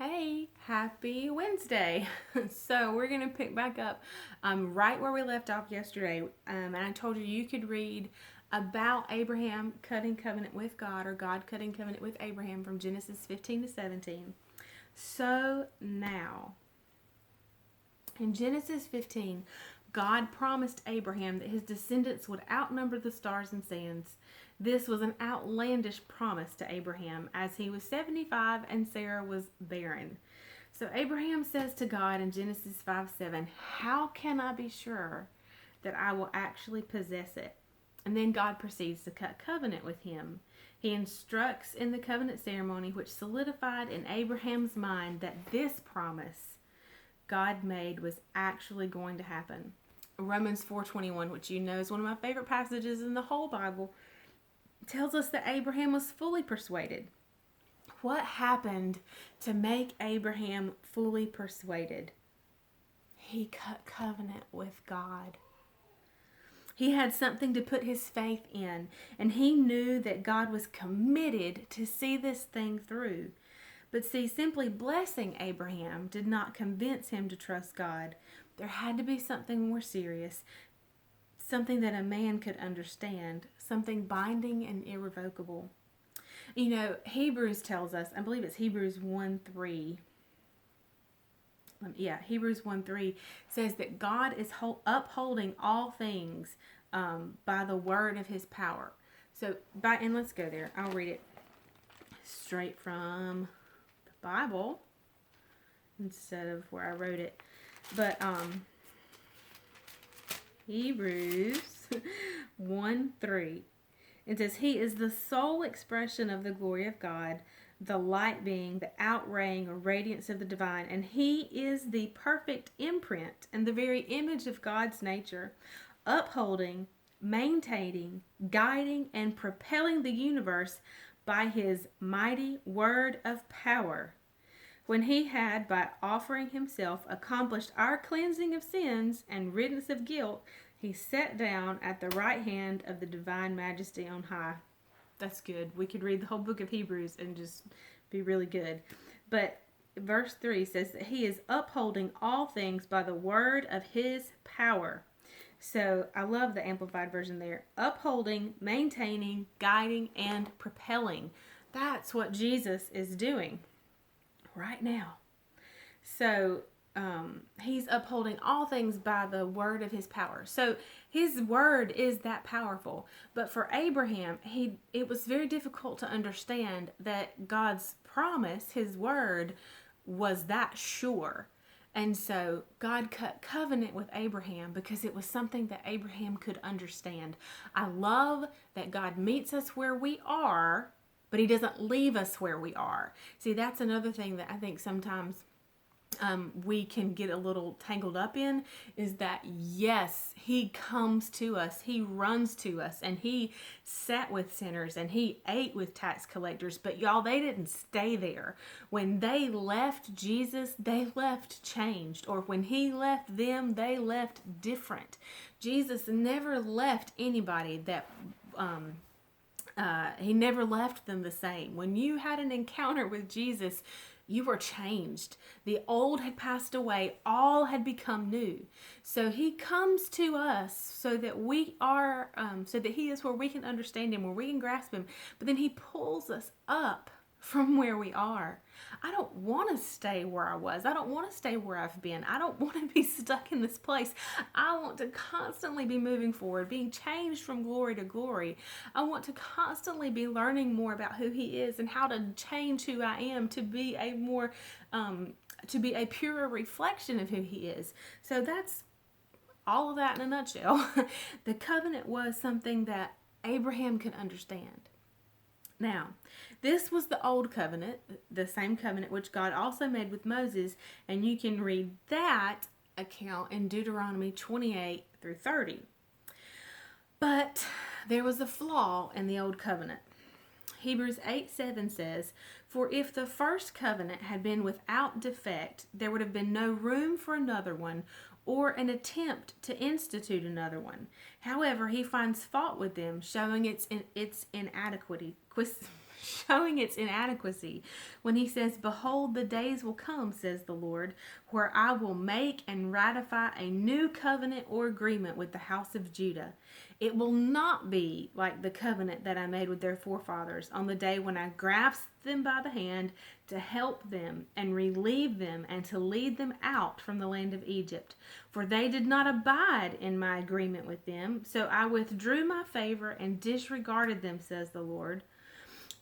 Hey, happy Wednesday. So we're going to pick back up right where we left off yesterday. And I told you could read about Abraham cutting covenant with God, or God cutting covenant with Abraham, from Genesis 15 to 17. So now, in Genesis 15, God promised Abraham that his descendants would outnumber the stars and sands. This was an outlandish promise to Abraham, as he was 75 and Sarah was barren. So Abraham says to God in Genesis 5:7, "How can I be sure that I will actually possess it?" And then God proceeds to cut covenant with him. He instructs in the covenant ceremony, which solidified in Abraham's mind that this promise God made was actually going to happen. Romans 4:21, which you know is one of my favorite passages in the whole Bible, tells us that Abraham was fully persuaded. What happened to make Abraham fully persuaded? He cut covenant with God. He had something to put his faith in, and he knew that God was committed to see this thing through. But see, simply blessing Abraham did not convince him to trust God. There had to be something more serious, something that a man could understand, something binding and irrevocable. You know, Hebrews tells us, I believe it's Hebrews 1:3. Hebrews 1:3 says that God is upholding all things by the word of his power. And let's go there. I'll read it straight from the Bible instead of where I wrote it. But Hebrews 1:3. It says, "He is the sole expression of the glory of God, the light being the outraying or radiance of the divine, and he is the perfect imprint and the very image of God's nature, upholding, maintaining, guiding, and propelling the universe by his mighty word of power. When he had, by offering himself, accomplished our cleansing of sins and riddance of guilt, he sat down at the right hand of the divine majesty on high." That's good. We could read the whole book of Hebrews and just be really good. But verse 3 says that he is upholding all things by the word of his power. So I love the Amplified version there. Upholding, maintaining, guiding, and propelling. That's what Jesus is doing right now. So he's upholding all things by the word of his power. So his word is that powerful. But for Abraham, it was very difficult to understand that God's promise, his word, was that sure. And so God cut covenant with Abraham because it was something that Abraham could understand. I love that God meets us where we are, but he doesn't leave us where we are. See, that's another thing that I think sometimes we can get a little tangled up in, is that yes, he comes to us, he runs to us, and he sat with sinners and he ate with tax collectors. But y'all, they didn't stay there. When they left Jesus, they left changed, or when he left them, they left different. Jesus never left anybody that he never left them the same. When you had an encounter with Jesus, you were changed. The old had passed away. All had become new. So he comes to us so that so that he is where we can understand him, where we can grasp him. But then he pulls us up from where we are. I don't want to stay where I was. I don't want to stay where I've been. I don't want to be stuck in this place. I want to constantly be moving forward, being changed from glory to glory. I want to constantly be learning more about who he is and how to change who I am to be a purer reflection of who he is. So that's all of that in a nutshell. The covenant was something that Abraham could understand. Now, this was the old covenant, the same covenant which God also made with Moses, and you can read that account in Deuteronomy 28 through 30. But there was a flaw in the old covenant. Hebrews 8:7 says, "For if the first covenant had been without defect, there would have been no room for another one, or an attempt to institute another one. However, he finds fault with them, showing its inadequacy, showing its inadequacy when he says, "Behold, the days will come, says the Lord, where I will make and ratify a new covenant or agreement with the house of Judah. It will not be like the covenant that I made with their forefathers on the day when I grasped them by the hand to help them and relieve them and to lead them out from the land of Egypt. For they did not abide in my agreement with them, so I withdrew my favor and disregarded them, says the Lord.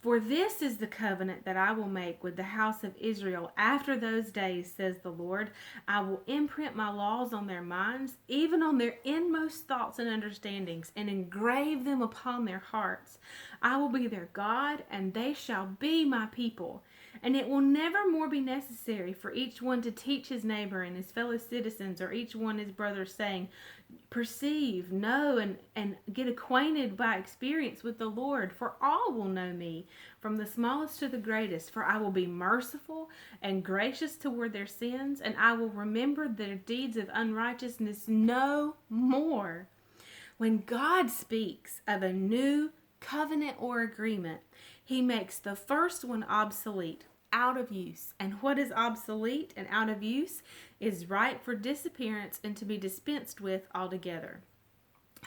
For this is the covenant that I will make with the house of Israel after those days, says the Lord. I will imprint my laws on their minds, even on their inmost thoughts and understandings, and engrave them upon their hearts. I will be their God, and they shall be my people. And it will never more be necessary for each one to teach his neighbor and his fellow citizens, or each one his brother, saying, perceive, know, and get acquainted by experience with the Lord, for all will know me, from the smallest to the greatest. For I will be merciful and gracious toward their sins, and I will remember their deeds of unrighteousness no more. When God speaks of a new covenant or agreement, he makes the first one obsolete, out of use. And what is obsolete and out of use is ripe for disappearance and to be dispensed with altogether.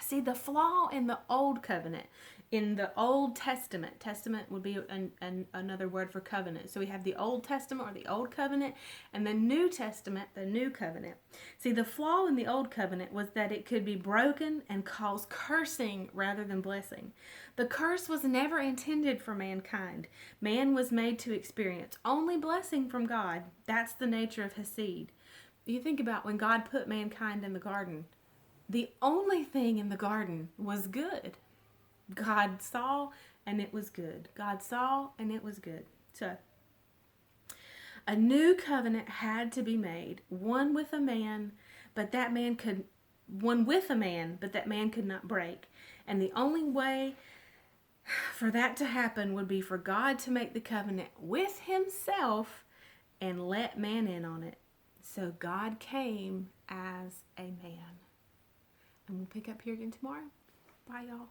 See, the flaw in the old covenant, in the Old Testament, testament would be another word for covenant. So we have the Old Testament or the Old Covenant and the New Testament, the New Covenant. See, the flaw in the Old Covenant was that it could be broken and cause cursing rather than blessing. The curse was never intended for mankind. Man was made to experience only blessing from God. That's the nature of Hesed. You think about when God put mankind in the garden. The only thing in the garden was good. God saw and it was good. God saw and it was good. So, a new covenant had to be made, one with a man, but that man could not break. And the only way for that to happen would be for God to make the covenant with himself and let man in on it. So God came as a man. And we'll pick up here again tomorrow. Bye, y'all.